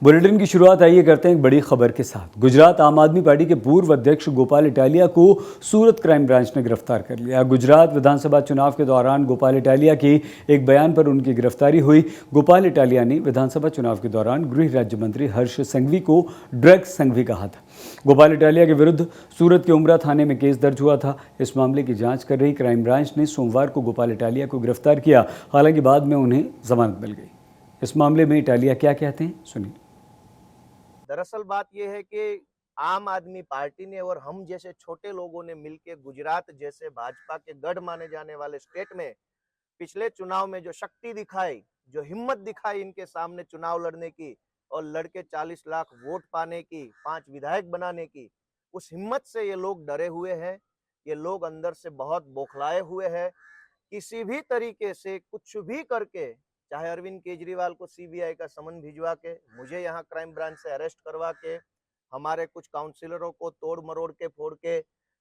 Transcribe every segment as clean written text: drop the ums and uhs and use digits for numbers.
Bulletin की शुरुआत आइए करते हैं एक बड़ी खबर के साथ। गुजरात आम आदमी पार्टी के पूर्व अध्यक्ष गोपाल इटालिया को सूरत क्राइम ब्रांच ने गिरफ्तार कर लिया। गुजरात विधानसभा चुनाव के दौरान गोपाल इटालिया के एक बयान पर उनकी गिरफ्तारी हुई। गोपाल इटालिया ने विधानसभा चुनाव के दौरान गृह राज्य मंत्री हर्ष संघवी को ड्रग्स संघवी कहा था। गोपाल इटालिया के विरुद्ध सूरत के उमरा थाने में केस दर्ज हुआ था। इस मामले की जाँच कर रही क्राइम ब्रांच ने सोमवार को गोपाल इटालिया को गिरफ्तार किया। हालांकि बाद में उन्हें जमानत मिल गई। इस मामले में इटालिया क्या कहते हैं, सुनिए। दरअसल बात यह है कि आम आदमी पार्टी ने और हम जैसे छोटे लोगों ने मिलकर गुजरात जैसे भाजपा के गढ़ माने जाने वाले स्टेट में पिछले चुनाव में जो शक्ति दिखाई, जो हिम्मत दिखाई इनके सामने चुनाव लड़ने की और लड़के 40 लाख वोट पाने की, 5 विधायक बनाने की, उस हिम्मत से ये लोग डरे हुए हैं। ये लोग अंदर से बहुत बौखलाए हुए हैं। किसी भी तरीके से कुछ भी करके, चाहे अरविंद केजरीवाल को सीबीआई का समन भिजवा के, मुझे यहाँ क्राइम ब्रांच से अरेस्ट करवा के, हमारे कुछ काउंसिलरों को तोड़ मरोड़ के फोड़ के,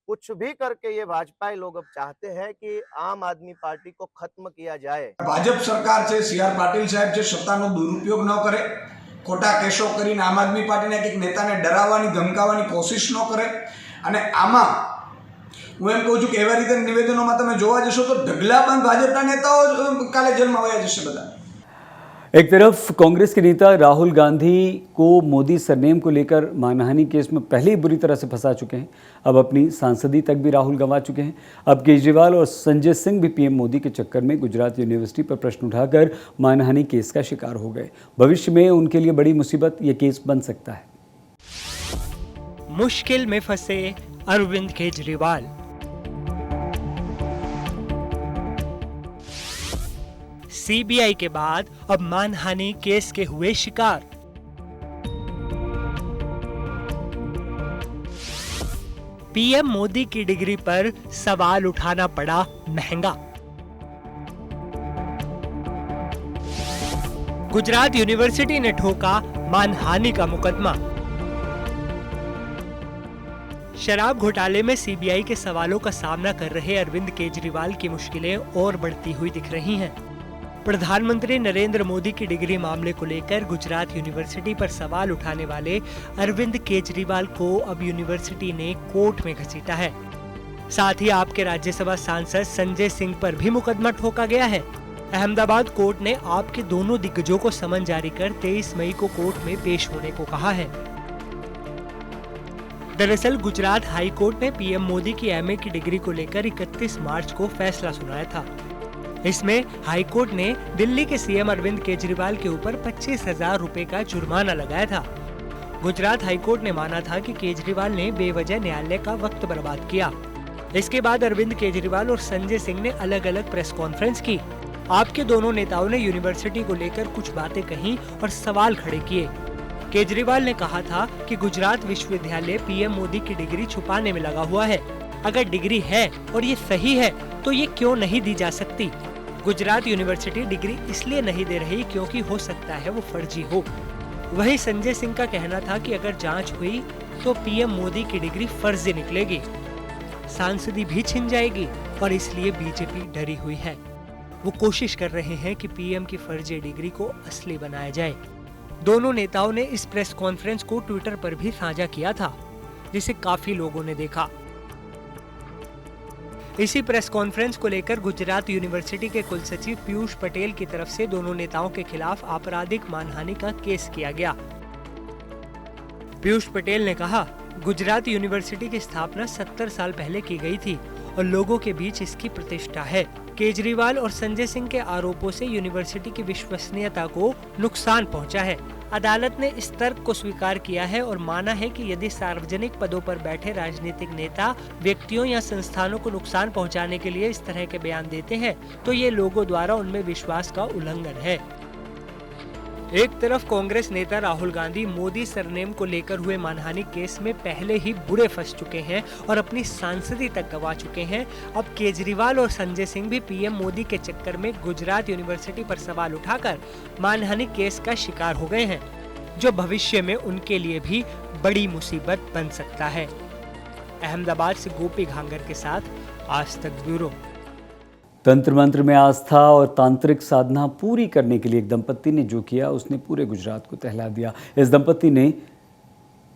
कुछ भी करके ये भाजपाई लोग अब चाहते हैं कि आम आदमी पार्टी को खत्म किया जाए। भाजप सरकार છે, સીઆર પાટીલ સાહેબ છે, સત્તાનો દુરુપયોગ ન કરે, ખોટા કેસો કરીને આમ આદમી પાર્ટીના એક નેતાને ડરાવવાની ધમકાવવાની કોશિશ ન કરે। અને આમાં હું એમ કહું છું કે એવા રીતે નિવેદનોમાં તમે જોવા જશો તો ઢગલાબંધ ભાજપના नेताओं કાલે જેલમાં વયા જશે બધા। एक तरफ कांग्रेस के नेता राहुल गांधी को मोदी सरनेम को लेकर मानहानि केस में पहले ही बुरी तरह से फंसा चुके हैं। अब अपनी सांसदी तक भी राहुल गंवा चुके हैं। अब केजरीवाल और संजय सिंह भी पीएम मोदी के चक्कर में गुजरात यूनिवर्सिटी पर प्रश्न उठाकर मानहानि केस का शिकार हो गए। भविष्य में उनके लिए बड़ी मुसीबत ये केस बन सकता है। मुश्किल में फंसे अरविंद केजरीवाल। सीबीआई के बाद अब मानहानि केस के हुए शिकार। पीएम मोदी की डिग्री पर सवाल उठाना पड़ा महंगा। गुजरात यूनिवर्सिटी ने ठोका मानहानि का मुकदमा। शराब घोटाले में सीबीआई के सवालों का सामना कर रहे अरविंद केजरीवाल की मुश्किलें और बढ़ती हुई दिख रही हैं। प्रधानमंत्री नरेंद्र मोदी की डिग्री मामले को लेकर गुजरात यूनिवर्सिटी पर सवाल उठाने वाले अरविंद केजरीवाल को अब यूनिवर्सिटी ने कोर्ट में घसीटा है। साथ ही आपके राज्यसभा सांसद संजय सिंह पर भी मुकदमा ठोका गया है। अहमदाबाद कोर्ट ने आपके दोनों दिग्गजों को समन जारी कर 23 मई को कोर्ट में पेश होने को कहा है। दरअसल गुजरात हाई कोर्ट ने पीएम मोदी की एमए की डिग्री को लेकर 31 मार्च को फैसला सुनाया था। इसमें हाईकोर्ट ने दिल्ली के सीएम अरविंद केजरीवाल के ऊपर 25,000 रुपए का जुर्माना लगाया था। गुजरात हाईकोर्ट ने माना था कि केजरीवाल ने बेवजह न्यायालय का वक्त बर्बाद किया। इसके बाद अरविंद केजरीवाल और संजय सिंह ने अलग अलग प्रेस कॉन्फ्रेंस की। आपके दोनों नेताओं ने यूनिवर्सिटी को लेकर कुछ बातें कही और सवाल खड़े किए। केजरीवाल ने कहा था कि गुजरात विश्वविद्यालय पीएम मोदी की डिग्री छुपाने में लगा हुआ है। अगर डिग्री है और ये सही है तो ये क्यों नहीं दी जा सकती। गुजरात यूनिवर्सिटी डिग्री इसलिए नहीं दे रही क्योंकि हो सकता है वो फर्जी हो। वहीं संजय सिंह का कहना था कि अगर जांच हुई तो पीएम मोदी की डिग्री फर्जी निकलेगी, सांसदी भी छिन जाएगी और इसलिए बीजेपी डरी हुई है। वो कोशिश कर रहे हैं कि पीएम की फर्जी डिग्री को असली बनाया जाए। दोनों नेताओं ने इस प्रेस कॉन्फ्रेंस को ट्विटर पर भी साझा किया था, जिसे काफी लोगों ने देखा। इसी प्रेस कॉन्फ्रेंस को लेकर गुजरात यूनिवर्सिटी के कुलसचिव पीयूष पटेल की तरफ से दोनों नेताओं के खिलाफ आपराधिक मानहानि का केस किया गया। पीयूष पटेल ने कहा, गुजरात यूनिवर्सिटी की स्थापना 70 साल पहले की गई थी और लोगों के बीच इसकी प्रतिष्ठा है। केजरीवाल और संजय सिंह के आरोपों से यूनिवर्सिटी की विश्वसनीयता को नुकसान पहुंचा है। अदालत ने इस तर्क को स्वीकार किया है और माना है कि यदि सार्वजनिक पदों पर बैठे राजनीतिक नेता व्यक्तियों या संस्थानों को नुकसान पहुंचाने के लिए इस तरह के बयान देते हैं तो ये लोगों द्वारा उनमें विश्वास का उल्लंघन है। एक तरफ कांग्रेस नेता राहुल गांधी मोदी सरनेम को लेकर हुए मानहानि केस में पहले ही बुरे फंस चुके हैं और अपनी सांसदी तक गंवा चुके हैं। अब केजरीवाल और संजय सिंह भी पीएम मोदी के चक्कर में गुजरात यूनिवर्सिटी पर सवाल उठाकर मानहानि केस का शिकार हो गए हैं, जो भविष्य में उनके लिए भी बड़ी मुसीबत बन सकता है। अहमदाबाद से गोपी घांगर के साथ आज तक ब्यूरो। तंत्र मंत्र में आस्था और तांत्रिक साधना पूरी करने के लिए एक दंपत्ति ने जो किया उसने पूरे गुजरात को दहला दिया। इस दंपत्ति ने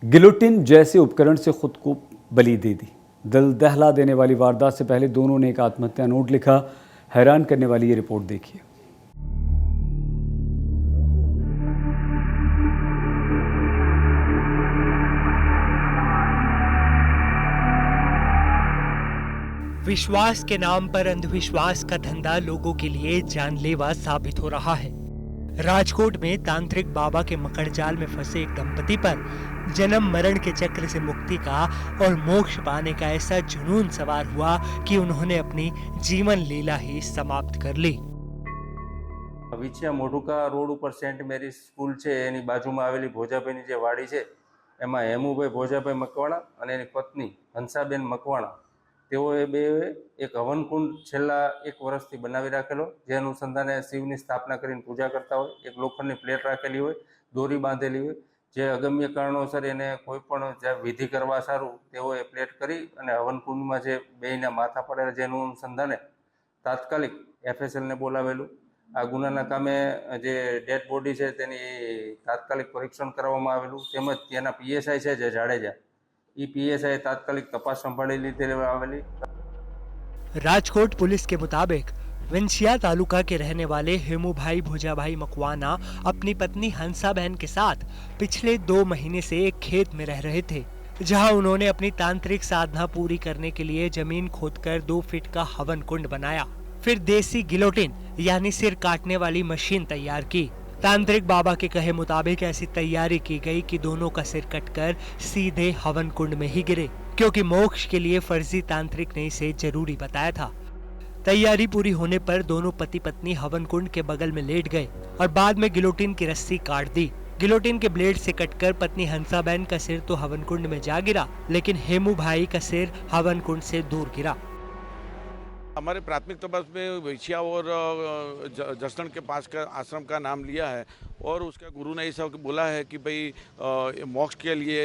गिलोटिन जैसे उपकरण से खुद को बलि दे दी। दिल दहला देने वाली वारदात से पहले दोनों ने एक आत्महत्या नोट लिखा। हैरान करने वाली ये रिपोर्ट देखिए। विश्वास के नाम पर अंधविश्वास का धंधा लोगों के लिए जानलेवा साबित हो रहा है। राजकोट में तांत्रिक बाबा के मकड़जाल में फंसे एक दंपति पर जन्म मरण के चक्र से मुक्ति का और मोक्ष पाने का ऐसा जुनून सवार हुआ कि उन्होंने अपनी जीवन लीला ही समाप्त कर ली। વિછિયા મોઢુકા રોડ ઉપર સેન્ટ મેરી સ્કૂલ છે એની બાજુમાં આવેલી ભોજાભાઈની જે વાડી છે એમાં હેમુભાઈ ભોજાભાઈ મકવાણા અને એની પત્ની હંસાબેન મકવાણા તેઓએ બે એક હવનકુંડ છેલ્લા 1 વર્ષથી બનાવી રાખેલો, જે અનુસંધાને શિવની સ્થાપના કરીને પૂજા કરતા હોય। એક લોખંડની પ્લેટ રાખેલી હોય, દોરી બાંધેલી હોય, જે અગમ્ય કારણોસર એને કોઈ પણ વિધિ કરવા સારું તેઓએ પ્લેટ કરી અને હવનકુંડમાં જે બેયના માથા પડેલા જેનું અનુસંધાને તાત્કાલિક FSLને બોલાવેલું। આ ગુનાના કામે જે ડેડ બોડી છે તેની તાત્કાલિક પરીક્ષણ કરવામાં આવેલું, તેમજ તેના PSI છે જે જાડેજા એ PSI તાત્કાલિક તપાસ સંભાળી લીધેલી આવેલી। राजकोट पुलिस के मुताबिक विंछिया तालुका के रहने वाले हेमूभाई भोजाभाई मकवाना अपनी पत्नी हंसाबहन के साथ पिछले 2 महीने से एक खेत में रह रहे थे, जहां उन्होंने अपनी तांत्रिक साधना पूरी करने के लिए जमीन खोदकर 2 फीट का हवन कुंड बनाया। फिर देसी गिलोटिन यानी सिर काटने वाली मशीन तैयार की। तांत्रिक बाबा के कहे मुताबिक ऐसी तैयारी की गई कि दोनों का सिर कटकर सीधे हवन कुंड में ही गिरे, क्योंकि मोक्ष के लिए फर्जी तांत्रिक ने इसे जरूरी बताया था। तैयारी पूरी होने पर दोनों पति पत्नी हवन कुंड के बगल में लेट गए और बाद में गिलोटिन की रस्सी काट दी। गिलोटिन के ब्लेड से कटकर पत्नी हंसाबहन का सिर तो हवन कुंड में जा गिरा, लेकिन हेमू भाई का सिर हवन कुंड से दूर गिरा। हमारे प्राथमिक तपास में विछिया और जसदण के पास का आश्रम का नाम लिया है और उसका गुरु ने ऐसा बोला है कि भाई मोक्ष के लिए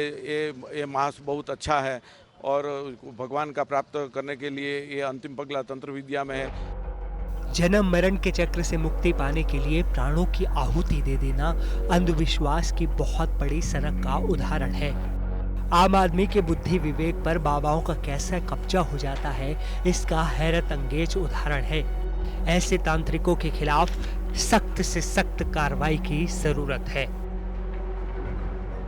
ये मास बहुत अच्छा है और भगवान का प्राप्त करने के लिए ये अंतिम पगला तंत्र विद्या में है। जन्म मरण के चक्र से मुक्ति पाने के लिए प्राणों की आहुति दे देना अंधविश्वास की बहुत बड़ी सनक का उदाहरण है। आम आदमी के बुद्धि विवेक पर बाबाओं का कैसा कब्जा हो जाता है, इसका हैरत अंगेज उदाहरण है। ऐसे तांत्रिकों के खिलाफ सख्त से सख्त कार्रवाई की जरूरत है।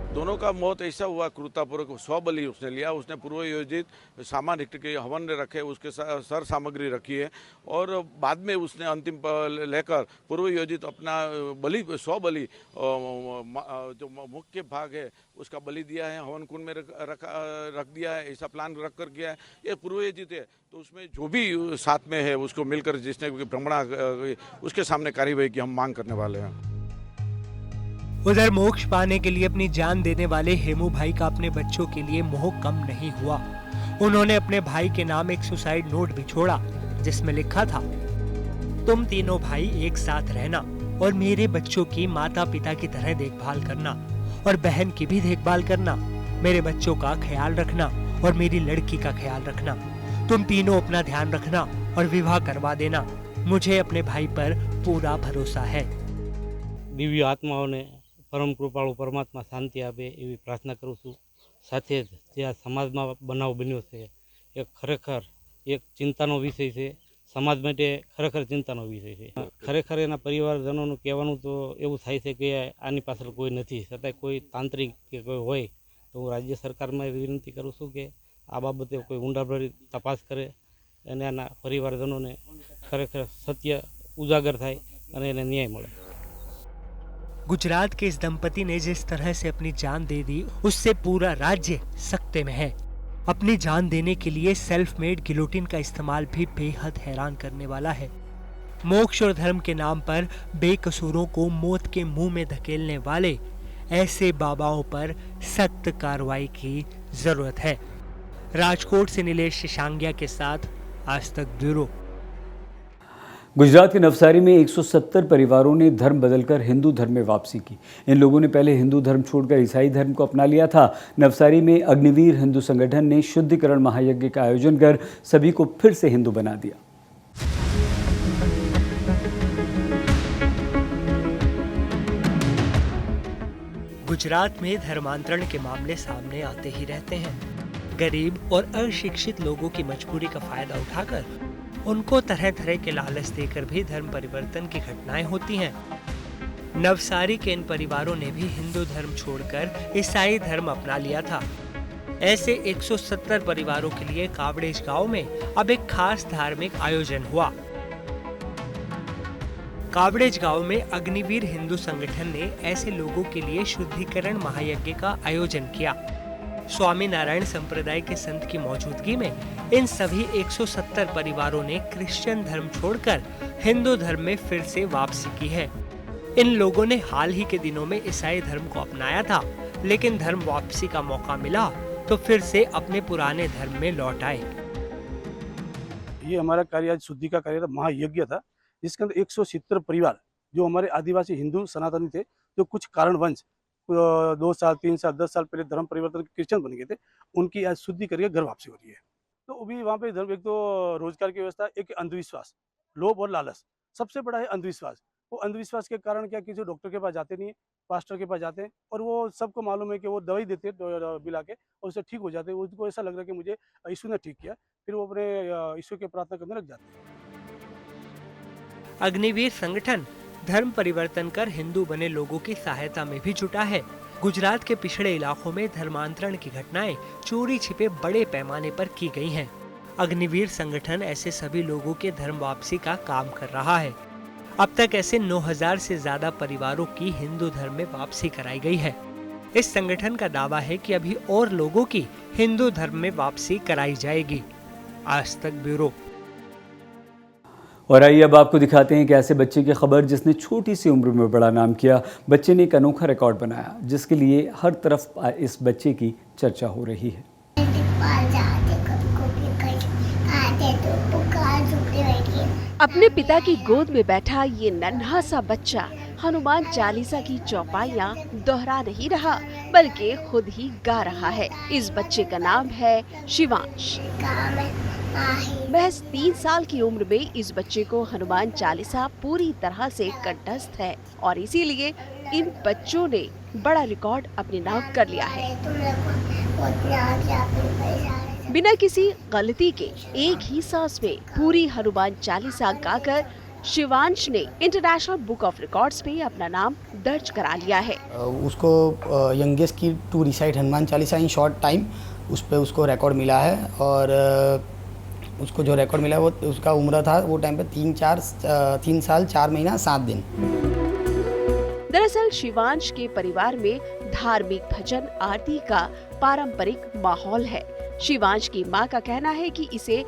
दोनों का मौत ऐसा हुआ क्रूरतापूर्वक, स्वबलि उसने लिया। उसने पूर्व योजित सामान के हवन ने रखे, उसके सर सामग्री रखी है और बाद में उसने अंतिम लेकर पूर्व योजित अपना बलि स्वबलि जो मुख्य भाग है उसका बलि दिया है, हवन कुंड में रख दिया है। ऐसा प्लान रख कर किया है। ये पूर्व योजित है तो उसमें जो भी साथ में है उसको मिलकर जिसने भ्रमणा उसके सामने कार्रवाई की हम मांग करने वाले हैं। उधर मोक्ष पाने के लिए अपनी जान देने वाले हेमू भाई का अपने बच्चों के लिए मोह कम नहीं हुआ। उन्होंने अपने भाई के नाम एक सुसाइड नोट भी छोड़ा, जिसमें लिखा था, तुम तीनों भाई एक साथ रहना और मेरे बच्चों की माता पिता की तरह देखभाल करना और बहन की भी देखभाल करना। मेरे बच्चों का ख्याल रखना और मेरी लड़की का ख्याल रखना। तुम तीनों अपना ध्यान रखना और विवाह करवा देना। मुझे अपने भाई पर पूरा भरोसा है। दिव्य आत्माओं ने परम कृपाळु परमात्मा शांति आपे एवी प्रार्थना करूँ छूँ। साथे जे आ समाजमां बनाव बन्यो छे ए खरेखर एक चिंतानो विषय छे। समाज माटे खरेखर चिंतानो विषय छे। खरेखर एना परिवारजनोनुं कहेवानुं तो एवुं थाय छे के आनी पाछळ कोई नथी, छतांय कोई तांत्रिक के कोई होय तो हूँ राज्य सरकारमां विनंती करूँ छूँ के आ बाबते कोई ऊंडाभरी तपास करे अने आना परिवारजनोने खरेखर सत्य उजागर थाय अने एने न्याय मळे। गुजरात के इस दंपति ने जिस तरह से अपनी जान दे दी, उससे पूरा राज्य सकते में है। अपनी जान देने के लिए सेल्फ मेड गिलोटिन का इस्तेमाल भी बेहद हैरान करने वाला है। मोक्ष और धर्म के नाम पर बेकसूरों को मौत के मुंह में धकेलने वाले ऐसे बाबाओं पर सख्त कार्रवाई की जरूरत है। राजकोट से नीलेश शिशांगिया के साथ आज तक ब्यूरो। गुजरात के नवसारी में 170 परिवारों ने धर्म बदलकर हिंदू धर्म में वापसी की। इन लोगों ने पहले हिंदू धर्म छोड़कर ईसाई धर्म को अपना लिया था। नवसारी में अग्निवीर हिंदू संगठन ने शुद्धिकरण महायज्ञ का आयोजन कर सभी को फिर से हिंदू बना दिया। गुजरात में धर्मांतरण के मामले सामने आते ही रहते हैं। गरीब और अशिक्षित लोगों की मजबूरी का फायदा उठाकर उनको तरह तरह के लालच देकर भी धर्म परिवर्तन की घटनाएं होती हैं। नवसारी के इन परिवारों ने भी हिंदू धर्म छोड़कर ईसाई धर्म अपना लिया था। ऐसे 170 परिवारों के लिए कावड़ेज गांव में अब एक खास धार्मिक आयोजन हुआ। कावड़ेज गांव में अग्निवीर हिंदू संगठन ने ऐसे लोगों के लिए शुद्धिकरण महायज्ञ का आयोजन किया। स्वामी नारायण संप्रदाय के संत की मौजूदगी में इन सभी 170 परिवारों ने क्रिश्चियन धर्म छोड़कर हिंदू धर्म में फिर से वापसी की है। इन लोगों ने हाल ही के दिनों में ईसाई धर्म को अपनाया था, लेकिन धर्म वापसी का मौका मिला तो फिर से अपने पुराने धर्म में लौट आए। ये हमारा कार्य आज शुद्धि का कार्य था, महायज्ञ था, जिसके अंदर 170 परिवार जो हमारे आदिवासी हिंदू सनातनी थे, जो कुछ कारणवश 2 साल 3 साल 10 साल पहले धर्म परिवर्तन क्रिश्चियन बन गए थे, उनकी आज शुद्धि करके घर वापसी हो रही है। तो अभी वहाँ पे धर्म, एक तो रोजगार की व्यवस्था, एक अंधविश्वास, लोभ और लालच, सबसे बड़ा है अंधविश्वास। वो अंधविश्वास के कारण क्या, किसी डॉक्टर के पास जाते नहीं है, पास्टर के पास जाते हैं, और वो सबको मालूम है कि वो दवाई देते हैं बिला के और उससे ठीक हो जाते हैं। उनको ऐसा लग रहा है कि मुझे यीशु ने ठीक किया, फिर वो अपने यीशु की प्रार्थना करने लग जाते हैं। अग्निवीर संगठन धर्म परिवर्तन कर हिंदू बने लोगों की सहायता में भी जुटा है। गुजरात के पिछड़े इलाकों में धर्मांतरण की घटनाएं चोरी छिपे बड़े पैमाने पर की गई हैं। अग्निवीर संगठन ऐसे सभी लोगों के धर्म वापसी का काम कर रहा है। अब तक ऐसे 9000 से ज्यादा परिवारों की हिंदू धर्म में वापसी कराई गई है। इस संगठन का दावा है कि अभी और लोगों की हिंदू धर्म में वापसी कराई जाएगी। आज तक ब्यूरो। और आइए अब आपको दिखाते हैं कि ऐसे बच्चे की खबर जिसने छोटी सी उम्र में बड़ा नाम किया। बच्चे ने एक अनोखा रिकॉर्ड बनाया, जिसके लिए हर तरफ इस बच्चे की चर्चा हो रही है। अपने पिता की गोद में बैठा ये नन्हा सा बच्चा हनुमान चालीसा की चौपाइयाँ दोहरा नहीं रहा, बल्कि खुद ही गा रहा है। इस बच्चे का नाम है शिवांश। महज 3 साल की उम्र में इस बच्चे को हनुमान चालीसा पूरी तरह से कंठस्थ है और इसीलिए इन बच्चों ने बड़ा रिकॉर्ड अपने नाम कर लिया है। बिना किसी गलती के एक ही सांस में पूरी हनुमान चालीसा गाकर शिवांश ने इंटरनेशनल बुक ऑफ रिकॉर्ड्स में अपना नाम दर्ज करा लिया है। उसको यंगेस्ट की to recite Hanuman Chalisa in short time, उस पे उसको रिकॉर्ड मिला है। और उसको जो रिकॉर्ड मिला वो उसका उम्र था वो टाइम पे 3 साल 4 महीना 7 दिन। दरअसल शिवांश के परिवार में धार्मिक भजन आरती का पारंपरिक माहौल है। शिवांश की मां का कहना है कि इसे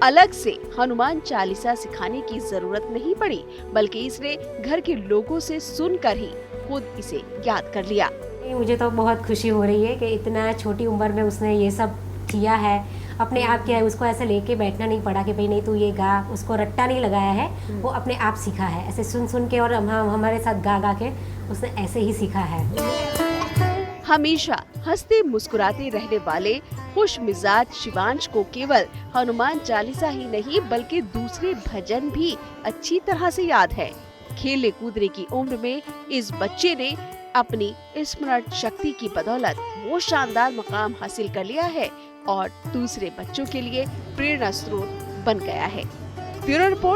अलग से हनुमान चालीसा सिखाने की जरूरत नहीं पड़ी, बल्कि इसने घर के लोगों से सुनकर ही खुद इसे याद कर लिया। मुझे तो बहुत खुशी हो रही है कि इतना छोटी उम्र में उसने ये सब किया है, अपने आप किया है। उसको ऐसे लेके बैठना नहीं पड़ा कि भाई नहीं तू ये गा, उसको रट्टा नहीं लगाया है, वो अपने आप सीखा है, ऐसे सुन सुन के और हमारे साथ गा गा के उसने ऐसे ही सीखा है। हमेशा हंसते मुस्कुराते रहने वाले खुश मिजाज शिवांश को केवल हनुमान चालीसा ही नहीं बल्कि दूसरे भजन भी अच्छी तरह से याद है। खेलने कूदने की उम्र में इस बच्चे ने अपनी स्मरण शक्ति की बदौलत वो शानदार मकाम हासिल कर लिया है और दूसरे बच्चों के लिए प्रेरणा स्रोत बन गया है। Bureau report.